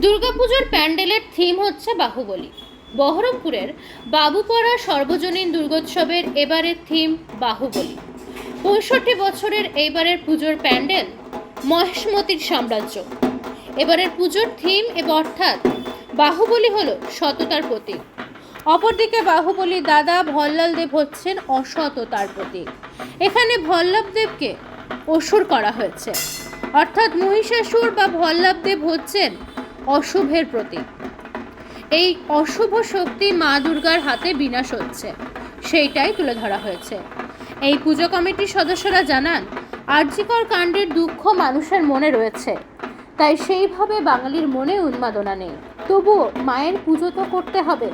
দুর্গাপুজোর প্যান্ডেলের থিম হচ্ছে বাহুবলী। বহরমপুরের বাবুপাড়া সর্বজনীন দুর্গোৎসবের এবারের থিম বাহুবলী। ৬৫ বছরের এইবারের পুজোর প্যান্ডেল মহেশমতির সাম্রাজ্য। এবারের পুজোর থিম অর্থাৎ বাহুবলী হলো সততার প্রতীক। অপরদিকে বাহুবলীর দাদা ভল্লাল দেব হচ্ছেন অসততার প্রতীক। এখানে ভল্লাভ দেবকে অসুর করা হয়েছে, অর্থাৎ মহিষাসুর বা ভল্লাভ দেব হচ্ছেন অশুভের প্রতীক। এই অশুভ শক্তি মা দুর্গার হাতে বিনাশ হচ্ছে, সেইটাই তুলে ধরা হয়েছে। এই পুজো কমিটির সদস্যরা জানান, আরজিকর কাণ্ডের দুঃখ মানুষের মনে রয়েছে, তাই সেইভাবে বাঙালির মনে উন্মাদনা নেই। তবুও মায়ের পুজো তো করতে হবে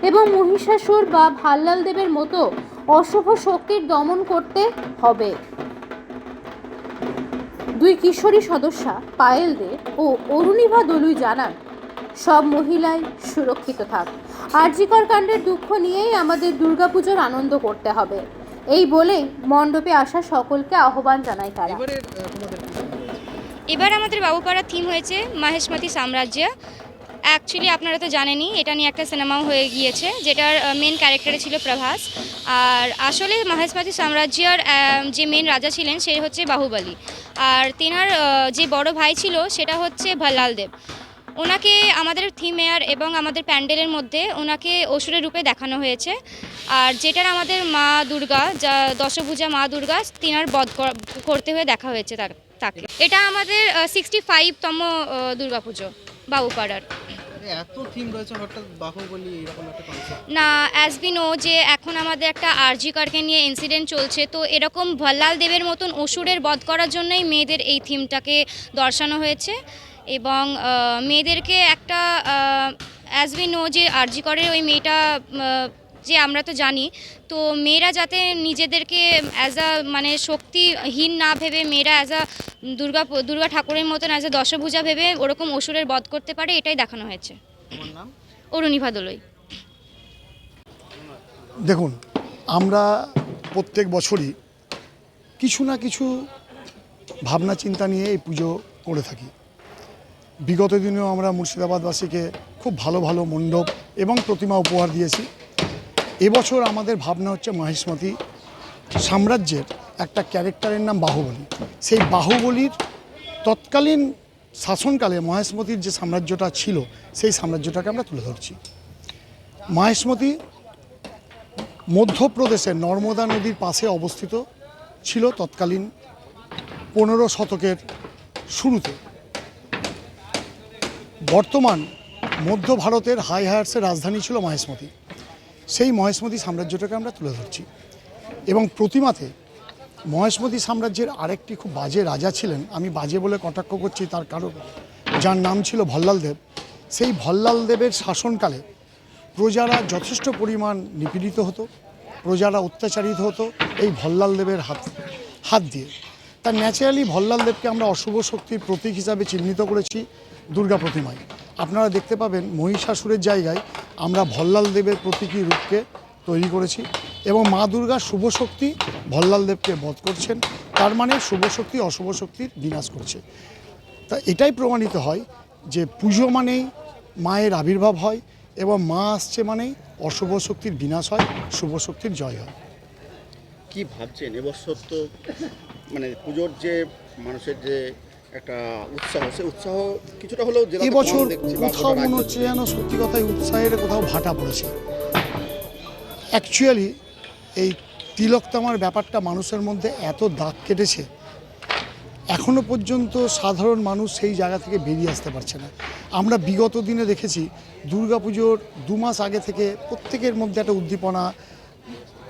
এবং মহিষাসুর বা ভাল্লাল দেবের মতো অশুভ শক্তির দমন করতে হবে। দুই কিশোরী সদস্যা পায়েল দে ও অরুণিভা দলুই জানান, সব মহিলাই সুরক্ষিত থাক। আরজিকর কাণ্ডের দুঃখ নিয়েই আমাদের দুর্গাপুজোর আনন্দ করতে হবে, এই বলেই মণ্ডপে আসা সকলকে আহ্বান জানায় তারা। এবার আমাদের বাবুপাড়া থিম হয়েছে মহেশমতি সাম্রাজ্য। অ্যাকচুয়ালি আপনারা তো জানেনই, এটা নিয়ে একটা সিনেমাও হয়ে গিয়েছে, যেটার মেন ক্যারেক্টারে ছিল প্রভাস। আর আসলে মহেশমতি সাম্রাজ্যের যে মেন রাজা ছিলেন সে হচ্ছে বাহুবলী, আর তেনার যে বড় ভাই ছিল সেটা হচ্ছে ভল্লাল দেব। ওনাকে আমাদের থিমের এবং আমাদের প্যান্ডেলের মধ্যে ওনাকে অসুরের রূপে দেখানো হয়েছে। আর যেটার আমাদের মা দুর্গা, যা দশভুজা মা দুর্গা, তিনার বধ করতে হয়ে দেখা হয়েছে তাকে। এটা আমাদের 65তম দুর্গাপুজো বাবুপাড়ার। এত থিম রয়েছে হঠাৎ বাহুবলী এরকম একটা কনসেপ্ট না, অ্যাজ বি নো যে এখন আমাদের একটা আরজিকরকে নিয়ে ইনসিডেন্ট চলছে, তো এরকম ভল্লাল দেবের মতন অসুরের বধ করার জন্যই মেয়েদের এই থিমটাকে দর্শানো হয়েছে। এবং মেয়েদেরকে একটা অ্যাজ বি নো যে আরজিকরের ওই মেয়েটা যে আমরা তো জানি, তো মেয়েরা যাতে নিজেদেরকে অ্যাজ আ মানে শক্তিহীন না ভেবে মেয়েরা অ্যাজ আ দুর্গা ঠাকুরের মতন অ্যাজ আ দশভুজা ভেবে ওরকম অসুরের বধ করতে পারে, এটাই দেখানো হয়েছে। তোমার নাম? অরুণিভা দলুই। দেখুন, আমরা প্রত্যেক বছরই কিছু না কিছু ভাবনা চিন্তা নিয়ে এই পুজো করে থাকি। বিগত দিনেও আমরা মুর্শিদাবাদবাসীকে খুব ভালো ভালো মণ্ডপ এবং প্রতিমা উপহার দিয়েছি। এবছর আমাদের ভাবনা হচ্ছে মহেশমতি সাম্রাজ্যের একটা ক্যারেক্টারের নাম বাহুবলী। সেই বাহুবলীর তৎকালীন শাসনকালে মহেশমতির যে সাম্রাজ্যটা ছিল সেই সাম্রাজ্যটাকে আমরা তুলে ধরছি। মহেশমতি মধ্যপ্রদেশের নর্মদা নদীর পাশে অবস্থিত ছিল তৎকালীন 15 শতকের শুরুতে। বর্তমান মধ্য ভারতের হায়ার্সের রাজধানী ছিল মহেশমতি। সেই মহেশমতি সাম্রাজ্যটাকে আমরা তুলে ধরছি এবং প্রতিমাতে মহেশমতি সাম্রাজ্যের আরেকটি খুব বাজে রাজা ছিলেন, আমি বাজে বলে কটাক্ষ করছি তার কারণ, যার নাম ছিল ভল্লাল দেব। সেই ভল্লাল দেবের শাসনকালে প্রজারা যথেষ্ট পরিমাণ নিপীড়িত হতো, প্রজারা অত্যাচারিত হতো এই ভল্লাল দেবের হাত দিয়ে। তার ন্যাচারালি ভল্লাল দেবকে আমরা অশুভ শক্তির প্রতীক হিসাবে চিহ্নিত করেছি দুর্গা প্রতিমায়। আপনারা দেখতে পাবেন মহিষাসুরের জায়গায় আমরা ভল্লাল দেবের প্রতীকী রূপকে তৈরি করেছি এবং মা দুর্গা শুভ শক্তি ভল্লাল দেবকে বধ করছেন, তার মানে শুভ শক্তি অশুভ শক্তির বিনাশ করছে। তা এটাই প্রমাণিত হয় যে পুজো মানেই মায়ের আবির্ভাব হয় এবং মা আসছে মানেই অশুভ শক্তির বিনাশ হয়, শুভ শক্তির জয় হয়। কি ভাবছেন এবছর তো মানে পুজোর যে মানুষের যে একটা উৎসাহ, সেই উৎসাহ কিছুটা হলেও এবছর কোথাও মনে হচ্ছে যেন সত্যি কথাই উৎসাহের কোথাও ভাটা পড়েছে। অ্যাকচুয়ালি এই তিলকতামার ব্যাপারটা মানুষের মধ্যে এত দাগ কেটেছে, এখনও পর্যন্ত সাধারণ মানুষ সেই জায়গা থেকে বেরিয়ে আসতে পারছে না। আমরা বিগত দিনে দেখেছি দুর্গাপুজোর 2 মাস আগে থেকে প্রত্যেকের মধ্যে একটা উদ্দীপনা,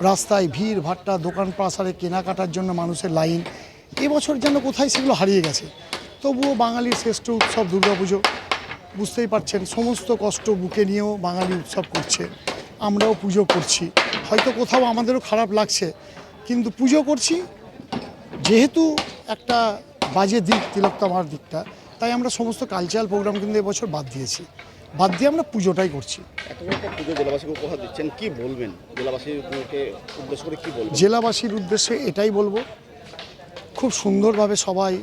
রাস্তায় ভিড় ভাট্টা, দোকান পাশারে কেনাকাটার জন্য মানুষের লাইন। এবছর যেন কোথায় সেগুলো হারিয়ে গেছে। তবুও বাঙালির শ্রেষ্ঠ উৎসব দুর্গাপুজো, বুঝতেই পারছেন সমস্ত কষ্ট বুকে নিয়েও বাঙালি উৎসব করছে, আমরাও পুজো করছি। হয়তো কোথাও আমাদেরও খারাপ লাগছে, কিন্তু পুজো করছি। যেহেতু একটা বাজে দিক তিলকতামার দিকটা, তাই আমরা সমস্ত কালচারাল প্রোগ্রাম কিন্তু এবছর বাদ দিয়েছি, বাদ দিয়ে আমরা পুজোটাই করছি। এত একটা পুজো জেলাবাসীকে উপহার দিচ্ছেন, কি বলবেন জেলাবাসীকে উদ্দেশ্য করে, কি বলবেন? জেলাবাসীর উদ্দেশ্যে এটাই বলবো খুব সুন্দরভাবে সবাই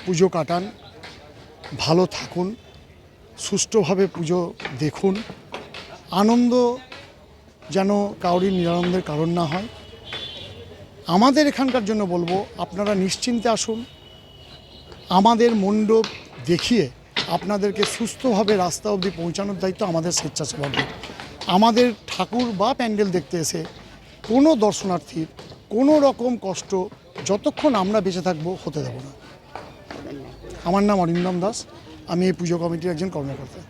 পুজো কাটান, ভালো থাকুন, সুষ্ঠুভাবে পুজো দেখুন, আনন্দ যেন কাউরির নিরানন্দের কারণ না হয়। আমাদের এখানকার জন্য বলবো, আপনারা নিশ্চিন্তে আসুন, আমাদের মণ্ডপ দেখিয়ে আপনাদেরকে সুস্থভাবে রাস্তা অবধি পৌঁছানোর দায়িত্ব আমাদের স্বেচ্ছাসেবকদের। আমাদের ঠাকুর বা প্যান্ডেল দেখতে এসে কোনো দর্শনার্থীর কোনো রকম কষ্ট যতক্ষণ আমরা বেঁচে থাকবো হতে দেব না। আমার নাম অরিন্দম দাস, আমি এই পুজো কমিটির একজন কর্মকর্তা।